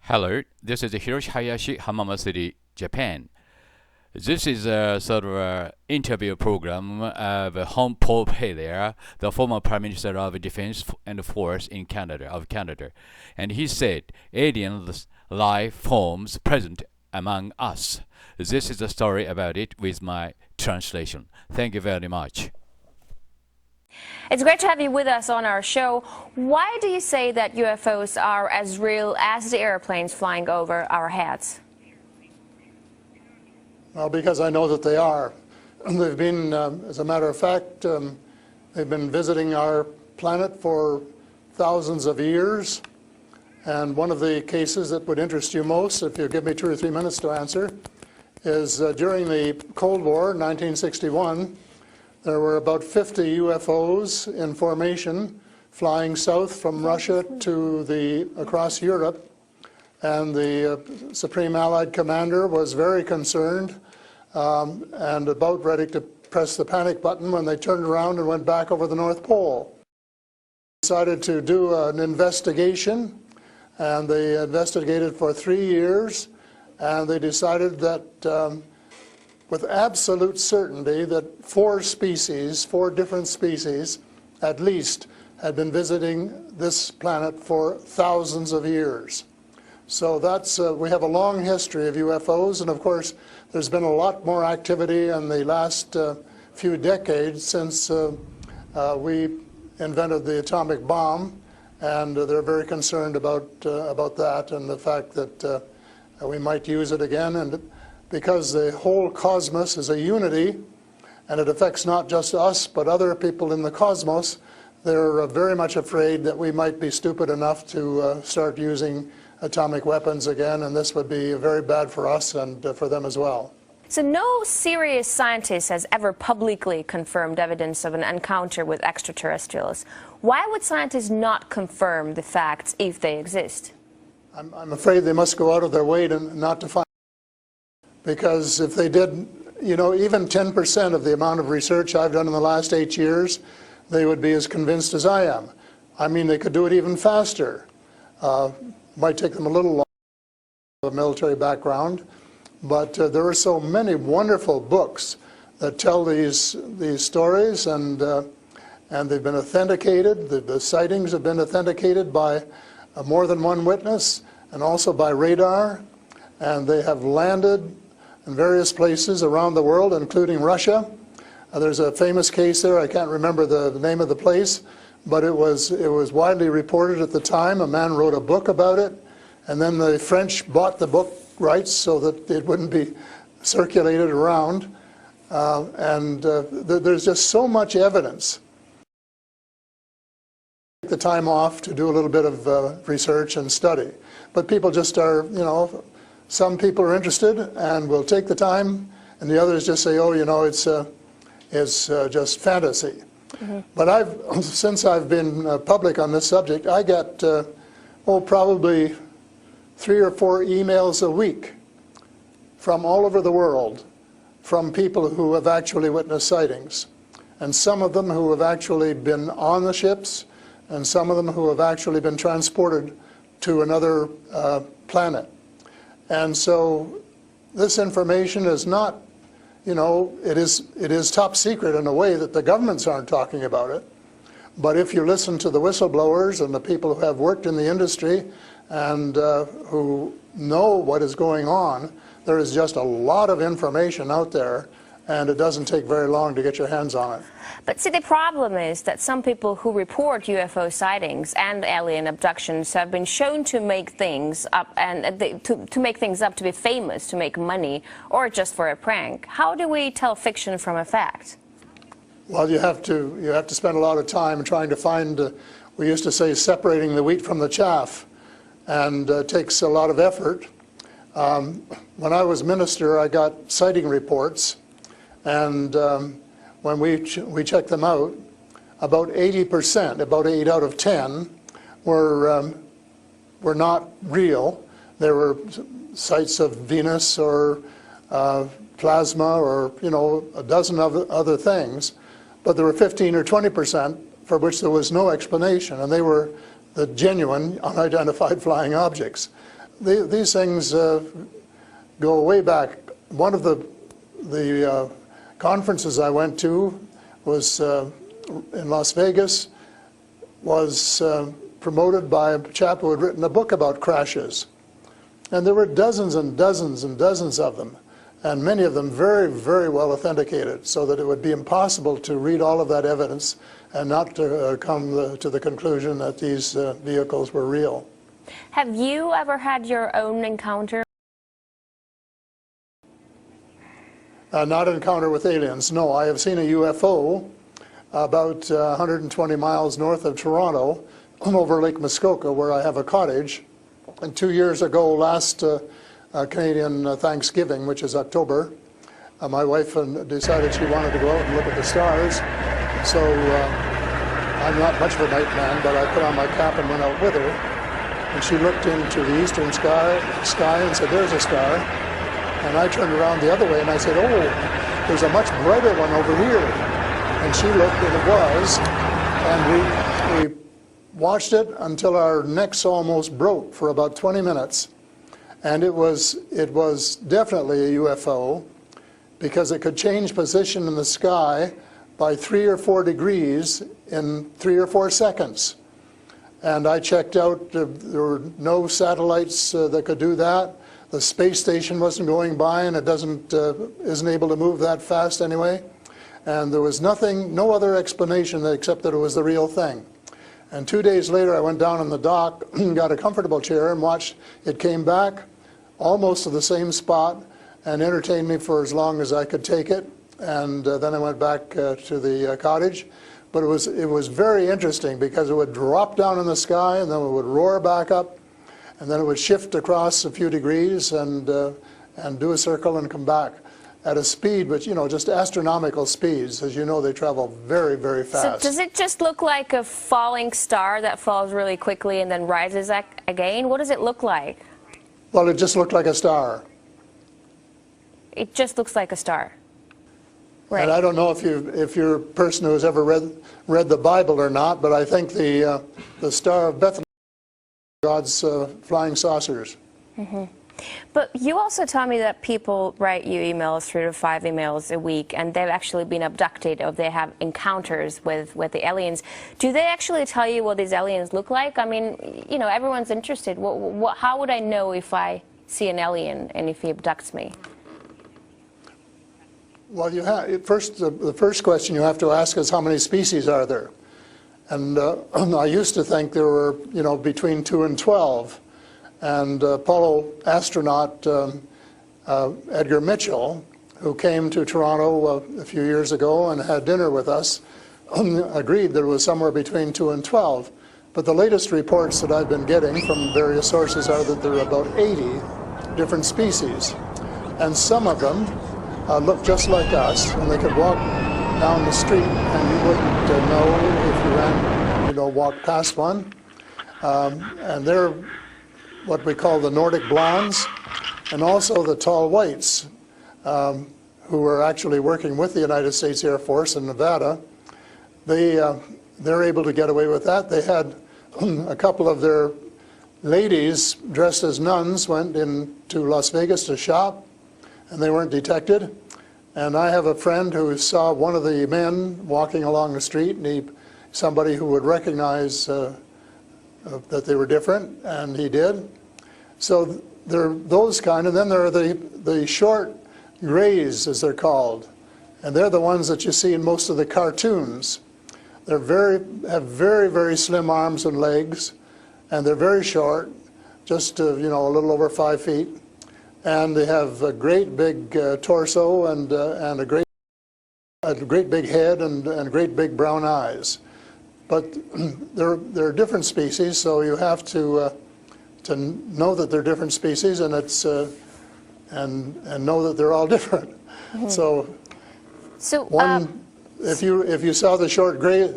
Hello, this is Hiroshi Hayashi, Hamama City, Japan. This is a sort of a interview program of Home Pope Hellyer, the former Prime Minister of Defense and Force in Canada, and he said, "Alien life forms present among us." This is a story about it with my translation. Thank you very much. It's great to have you with us on our show. Why do you say that UFOs are as real as the airplanes flying over our heads? Well, because I know that they are. They've been, as a matter of fact, they've been visiting our planet for thousands of years. And one of the cases that would interest you most, if you give me 2 or 3 minutes to answer, is during the Cold War, 1961, there were about 50 UFOs in formation flying south from Russia to across Europe. And the Supreme Allied Commander was very concerned and about ready to press the panic button when they turned around and went back over the North Pole. They decided to do an investigation, and they investigated for 3 years, and they decided that with absolute certainty that 4 different species at least, had been visiting this planet for thousands of years. So that's, we have a long history of UFOs, and of course there's been a lot more activity in the last few decades since we invented the atomic bomb, and they're very concerned about that and the fact that we might use it again. And because the whole cosmos is a unity, and it affects not just us, but other people in the cosmos, they're very much afraid that we might be stupid enough to start using atomic weapons again, and this would be very bad for us and for them as well. So no serious scientist has ever publicly confirmed evidence of an encounter with extraterrestrials. Why would scientists not confirm the facts if they exist? I'm afraid they must go out of their way not to find. Because if they did, you know, even 10% of the amount of research I've done in the last 8 years, they would be as convinced as I am. I mean, they could do it even faster. Might take them a little longer, a military background, but there are so many wonderful books that tell these stories, and they've been authenticated. The sightings have been authenticated by more than one witness, and also by radar, and they have landed in various places around the world, including Russia. There's a famous case there. I can't remember the name of the place, but it was widely reported at the time. A man wrote a book about it, and then the French bought the book rights so that it wouldn't be circulated around. There's just so much evidence. Take the time off to do a little bit of research and study, but people just are, you know, some people are interested and will take the time, and the others just say, oh, you know, it's just fantasy. Mm-hmm. But since I've been public on this subject, I get, probably 3 or 4 emails a week from all over the world from people who have actually witnessed sightings. And some of them who have actually been on the ships, and some of them who have actually been transported to another planet. And so this information is not, you know, it is top secret in a way that the governments aren't talking about it. But if you listen to the whistleblowers and the people who have worked in the industry and who know what is going on, there is just a lot of information out there, and it doesn't take very long to get your hands on it. But see, the problem is that some people who report UFO sightings and alien abductions have been shown to make things up, and to make things up to be famous, to make money, or just for a prank. How do we tell fiction from a fact? Well, you have to spend a lot of time trying to find, we used to say, separating the wheat from the chaff, and it takes a lot of effort. When I was minister, I got sighting reports, and when we checked them out, about 80%, about 8 out of 10, were not real. There were sights of Venus or plasma or, you know, a dozen other things, but there were 15 or 20% for which there was no explanation, and they were the genuine unidentified flying objects. these things go way back. One of the conferences I went to was in Las Vegas, was promoted by a chap who had written a book about crashes. And there were dozens and dozens and dozens of them, and many of them very, very well authenticated, so that it would be impossible to read all of that evidence and not to come to the conclusion that these vehicles were real. Have you ever had your own encounter? Not an encounter with aliens, no. I have seen a UFO about 120 miles north of Toronto over Lake Muskoka, where I have a cottage. And 2 years ago, last Canadian Thanksgiving, which is October, my wife decided she wanted to go out and look at the stars. So I'm not much of a night man, but I put on my cap and went out with her. And she looked into the eastern sky and said, "There's a star." And I turned around the other way and I said, "Oh, there's a much brighter one over here." And she looked and it was. And we watched it until our necks almost broke for about 20 minutes. And it was definitely a UFO, because it could change position in the sky by 3 or 4 degrees in 3 or 4 seconds. And I checked out, there were no satellites that could do that. The space station wasn't going by, and it isn't able to move that fast anyway. And there was no other explanation except that it was the real thing. And 2 days later, I went down on the dock, got a comfortable chair, and watched it came back almost to the same spot and entertained me for as long as I could take it. And then I went back to the cottage. But it was very interesting, because it would drop down in the sky and then it would roar back up, and then it would shift across a few degrees and do a circle and come back at a speed, but just astronomical speeds. As you know, they travel very, very fast. So does it just look like a falling star that falls really quickly and then rises again? What does it look like? Well, it just looked like a star. It just looks like a star. Right. And I don't know if you're a person who has ever read the Bible or not, but I think the Star of Bethlehem is God's flying saucers. Mm-hmm. But you also tell me that people write you emails, 3 to 5 emails a week, and they've actually been abducted, or they have encounters with the aliens. Do they actually tell you what these aliens look like? I mean, everyone's interested. How would I know if I see an alien and if he abducts me? Well, the first question you have to ask is, how many species are there? And I used to think there were, between 2 and 12. And Apollo astronaut Edgar Mitchell, who came to Toronto a few years ago and had dinner with us, agreed there was somewhere between 2 and 12. But the latest reports that I've been getting from various sources are that there are about 80 different species. And some of them look just like us, and they could walk down the street and you wouldn't know if you walked past one. And they're what we call the Nordic blondes, and also the tall whites, who were actually working with the United States Air Force in Nevada. They're able to get away with that. They had a couple of their ladies dressed as nuns went into Las Vegas to shop, and they weren't detected. And I have a friend who saw one of the men walking along the street, and somebody who would recognize that they were different, and he did. So there are those kind, and then there are the short grays, as they're called, and they're the ones that you see in most of the cartoons. Have very, very slim arms and legs, and they're very short, just a little over 5 feet, and they have a great big torso and a great big head and great big brown eyes. But they're different species, so you have to know that they're different species, and and know that they're all different. Mm-hmm. So if you saw the short gray,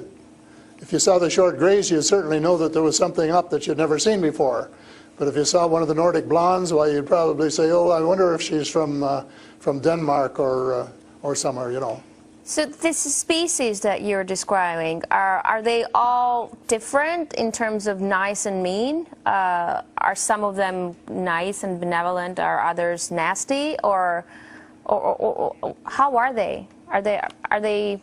you'd certainly know that there was something up that you'd never seen before. But if you saw one of the Nordic blondes, well, you'd probably say, "Oh, I wonder if she's from Denmark or somewhere," So this species that you're describing, are they all different in terms of nice and mean? Are some of them nice and benevolent? Are others nasty? Or how are they? Are they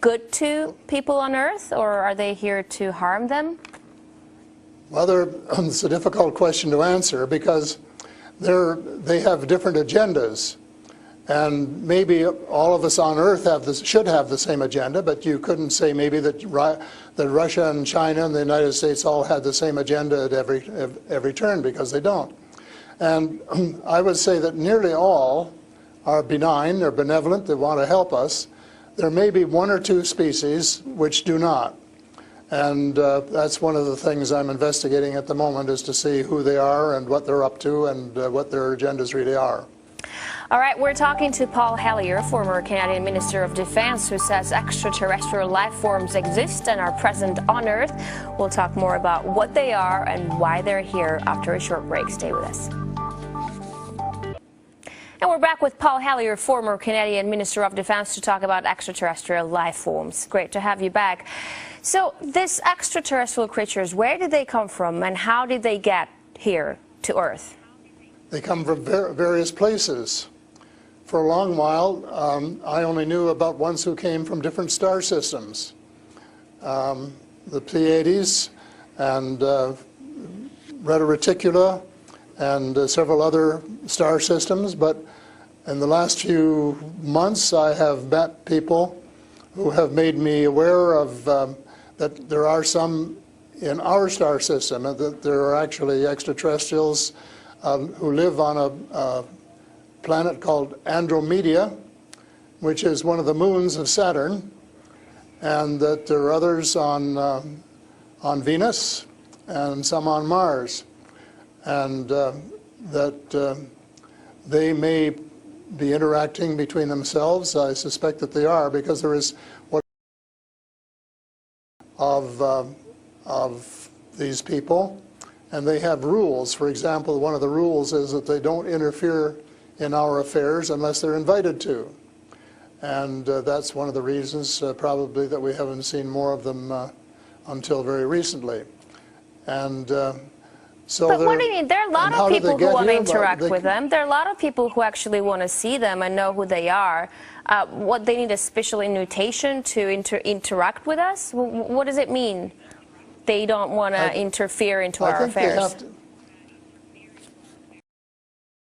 good to people on Earth, or are they here to harm them? Well, it's a difficult question to answer because they have different agendas. And maybe all of us on Earth should have the same agenda, but you couldn't say maybe that Russia and China and the United States all had the same agenda at every turn, because they don't. And I would say that nearly all are benign, they're benevolent, they want to help us. There may be one or two species which do not. And that's one of the things I'm investigating at the moment, is to see who they are and what they're up to and what their agendas really are. All right, we're talking to Paul Hellyer, former Canadian Minister of Defense, who says extraterrestrial life forms exist and are present on Earth. We'll talk more about what they are and why they're here after a short break. Stay with us. And we're back with Paul Hellyer, former Canadian Minister of Defense, to talk about extraterrestrial life forms. Great to have you back. So these extraterrestrial creatures, where did they come from and how did they get here to Earth? They come from various places. For a long while, I only knew about ones who came from different star systems. The Pleiades and Reta Reticula and several other star systems, but in the last few months I have met people who have made me aware of that there are some in our star system, and that there are actually extraterrestrials who live on a planet called Andromeda, which is one of the moons of Saturn, and that there are others on Venus and some on Mars, and that they may be interacting between themselves. I suspect that they are, because there is what of these people, and they have rules. For example, one of the rules is that they don't interfere in our affairs unless they're invited to. And that's one of the reasons probably that we haven't seen more of them until very recently. And so but what do you mean? There are a lot of people who want to interact with them. There are a lot of people who actually want to see them and know who they are. What, they need a special invitation to interact with us? What does it mean? They don't want to interfere into our affairs.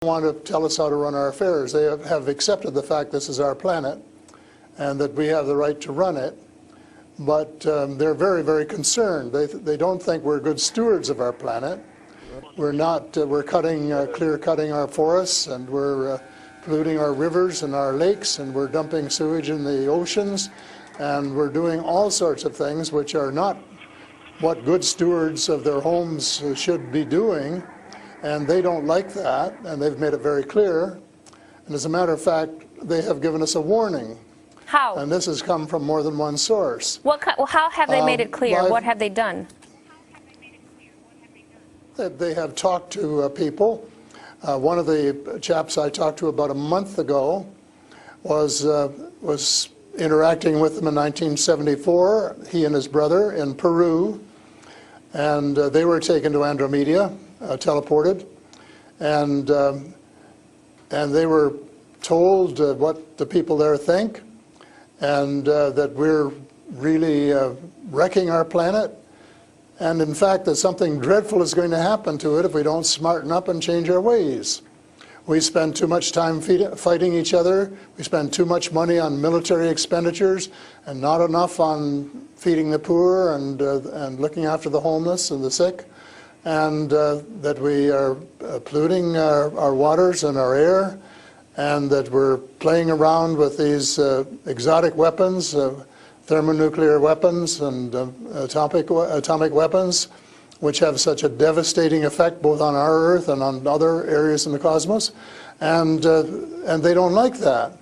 They want to tell us how to run our affairs. They have accepted the fact this is our planet and that we have the right to run it, but they're very, very concerned. They don't think we're good stewards of our planet. We're not. We're clear-cutting our forests, and we're polluting our rivers and our lakes, and we're dumping sewage in the oceans, and we're doing all sorts of things which are not what good stewards of their homes should be doing. And they don't like that, and they've made it very clear. And as a matter of fact, they have given us a warning. How? And this has come from more than one source. How have they made it clear? What have they done? They have talked to people. One of the chaps I talked to about a month ago was interacting with them in 1974, he and his brother, in Peru. And they were taken to Andromeda. Teleported, and they were told what the people there think, and that we're really wrecking our planet, and in fact that something dreadful is going to happen to it if we don't smarten up and change our ways. We spend too much time fighting each other, we spend too much money on military expenditures and not enough on feeding the poor and looking after the homeless and the sick. And that we are polluting our waters and our air, and that we're playing around with these exotic weapons, thermonuclear weapons and atomic weapons, which have such a devastating effect both on our Earth and on other areas in the cosmos, and they don't like that.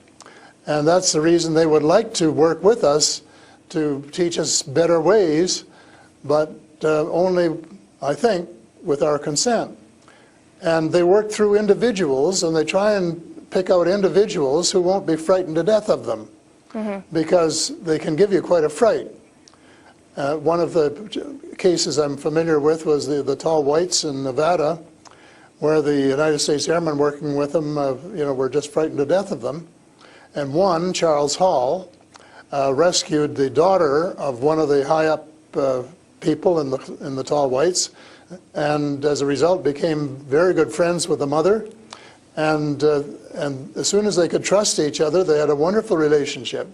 And that's the reason they would like to work with us to teach us better ways, but only, I think, with our consent. And they work through individuals, and they try and pick out individuals who won't be frightened to death of them. because they can give you quite a fright. One of the cases I'm familiar with was the tall whites in Nevada, where the United States airmen working with them, were just frightened to death of them. And one, Charles Hall, rescued the daughter of one of the high-up people in the tall whites, and as a result became very good friends with the mother. And as soon as they could trust each other, they had a wonderful relationship.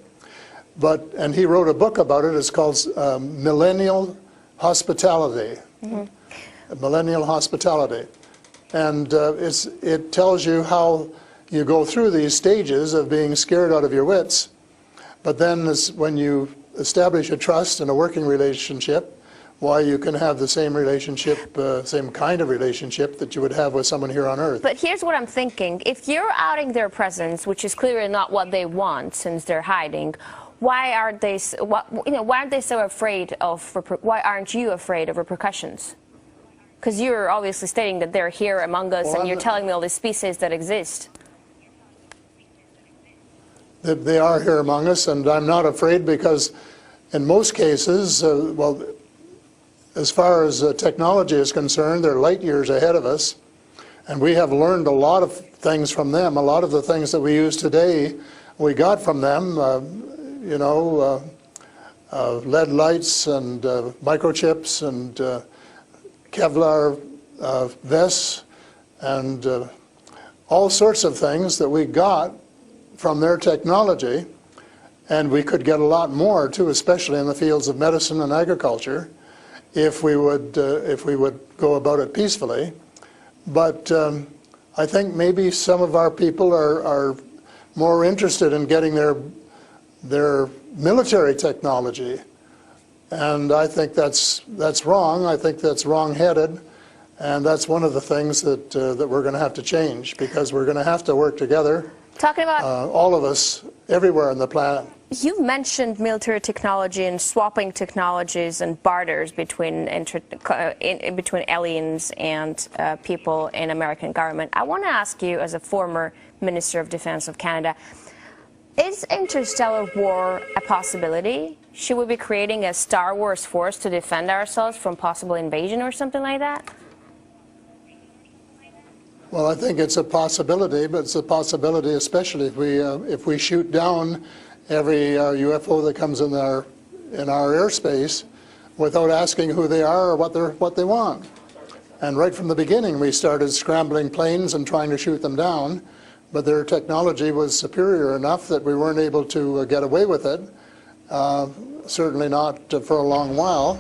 And he wrote a book about it. It's called Millennial Hospitality. Millennial Hospitality. And it tells you how you go through these stages of being scared out of your wits. But then when you establish a trust and a working relationship, why you can have the same relationship, same kind of relationship that you would have with someone here on Earth. But here's what I'm thinking. If you're outing their presence, which is clearly not what they want since they're hiding, why aren't they so afraid of, why aren't you afraid of repercussions? Because you're obviously stating that they're here among us, and you're telling me all these species that exist. They are here among us, and I'm not afraid because in most cases, as far as technology is concerned, they're light years ahead of us, and we have learned a lot of things from them. A lot of the things that we use today, we got from them, lead lights and microchips and Kevlar vests and all sorts of things that we got from their technology, and we could get a lot more too, especially in the fields of medicine and agriculture, if we would go about it peacefully. But I think maybe some of our people are more interested in getting their military technology, and I think that's wrong. I think that's wrong-headed, and that's one of the things that we're going to have to change, because we're going to have to work together. Talking about all of us, everywhere on the planet. You mentioned military technology and swapping technologies and barters between aliens and people in American government. I want to ask you, as a former Minister of Defense of Canada, is interstellar war a possibility? Should we be creating a Star Wars force to defend ourselves from possible invasion or something like that? Well, I think it's a possibility, but it's a possibility especially if we shoot down every UFO that comes in our airspace without asking who they are or what they want. And right from the beginning, we started scrambling planes and trying to shoot them down, but their technology was superior enough that we weren't able to get away with it. Certainly not for a long while.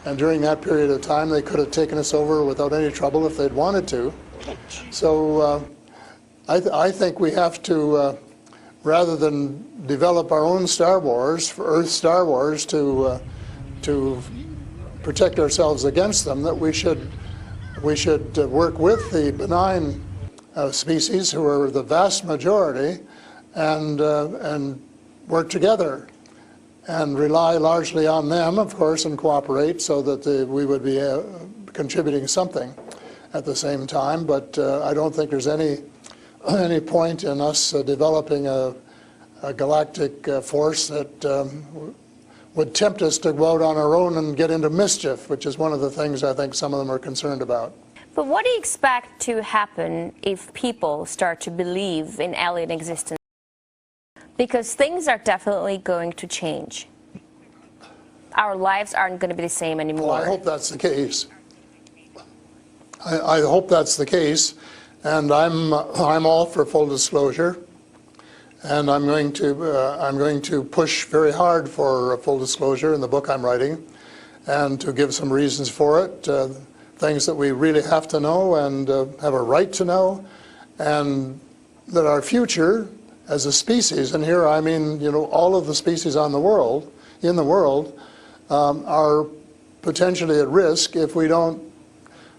And during that period of time, they could have taken us over without any trouble if they'd wanted to. So I think we have to, rather than develop our own Star Wars, Earth Star Wars, to protect ourselves against them, that we should work with the benign species, who are the vast majority, and work together and rely largely on them, of course, and cooperate so that we would be contributing something at the same time. But I don't think there's any point in us developing a galactic force that would tempt us to go out on our own and get into mischief, which is one of the things I think some of them are concerned about. But what do you expect to happen if people start to believe in alien existence? Because things are definitely going to change. Our lives aren't going to be the same anymore. Well, I hope that's the case. I hope that's the case, and I'm all for full disclosure, and I'm going to push very hard for full disclosure in the book I'm writing, and to give some reasons for it, things that we really have to know and have a right to know, and that our future as a species, and here I mean all of the species in the world, are potentially at risk if we don't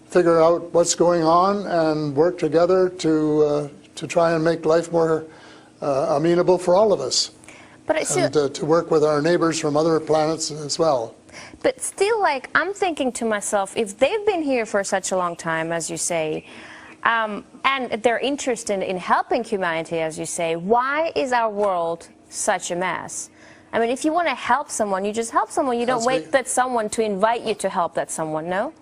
figure out what's going on and work together to try and make life more amenable for all of us. But to work with our neighbors from other planets as well. But still, I'm thinking to myself, if they've been here for such a long time, as you say, and they're interested in helping humanity, as you say, why is our world such a mess? I mean, if you want to help someone, you just help someone. You don't wait that someone to invite you to help that someone, no?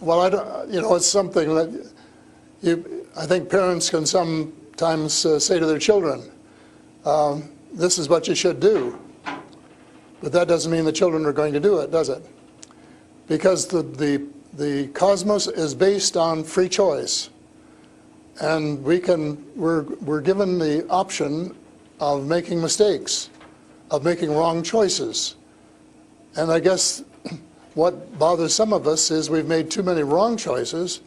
Well, I don't, it's something that I think parents can sometimes say to their children, this is what you should do. But that doesn't mean the children are going to do it, does it? Because the cosmos is based on free choice. And we're given the option of making mistakes, of making wrong choices. And I guess what bothers some of us is we've made too many wrong choices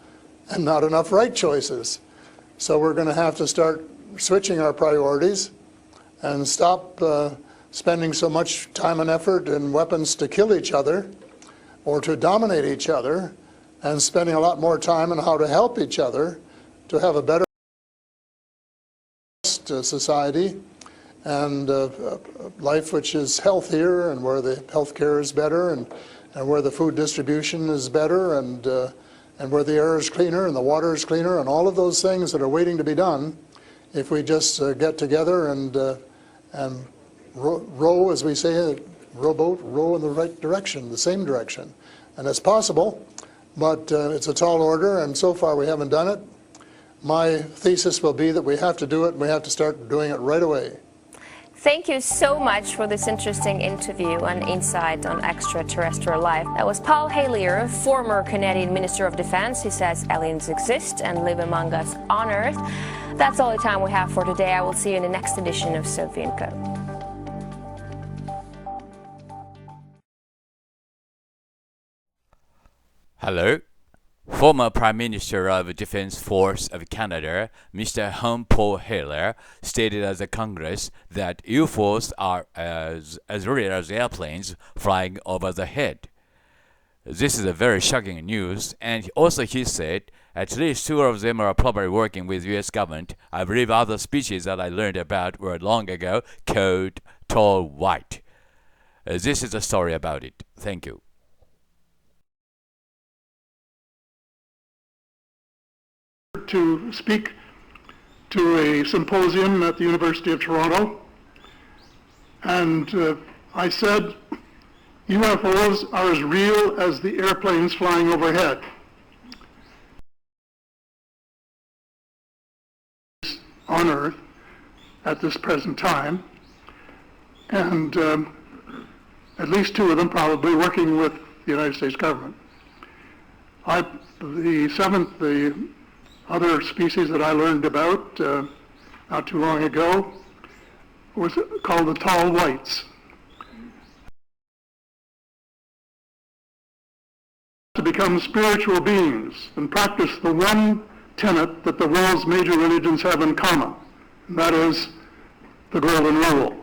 and not enough right choices. So we're going to have to start switching our priorities and stop spending so much time and effort and weapons to kill each other or to dominate each other, and spending a lot more time on how to help each other to have a better society and life which is healthier, and where the health care is better, and where the food distribution is better, and where the air is cleaner and the water is cleaner, and all of those things that are waiting to be done if we just get together and row, as we say, rowboat, row in the right direction, the same direction. And it's possible, but it's a tall order, and so far we haven't done it. My thesis will be that we have to do it, and we have to start doing it right away. Thank you so much for this interesting interview and insight on extraterrestrial life. That was Paul Hellyer, former Canadian Minister of Defense. He says aliens exist and live among us on Earth. That's all the time we have for today. I will see you in the next edition of Sophie & Co. Hello. Former Prime Minister of the Defense Force of Canada, Mr. Paul Hellyer, stated at the Congress that UFOs are as real as airplanes flying over the head. This is a very shocking news, and also he said at least 2 of them are probably working with U.S. government. I believe other species that I learned about were long ago called tall white. This is the story about it. Thank you. To speak to a symposium at the University of Toronto, and I said UFOs are as real as the airplanes flying overhead. On Earth at this present time, and at least 2 of them probably working with the United States government. The other species that I learned about not too long ago was called the tall whites. To become spiritual beings and practice the one tenet that the world's major religions have in common, and that is the Golden Rule.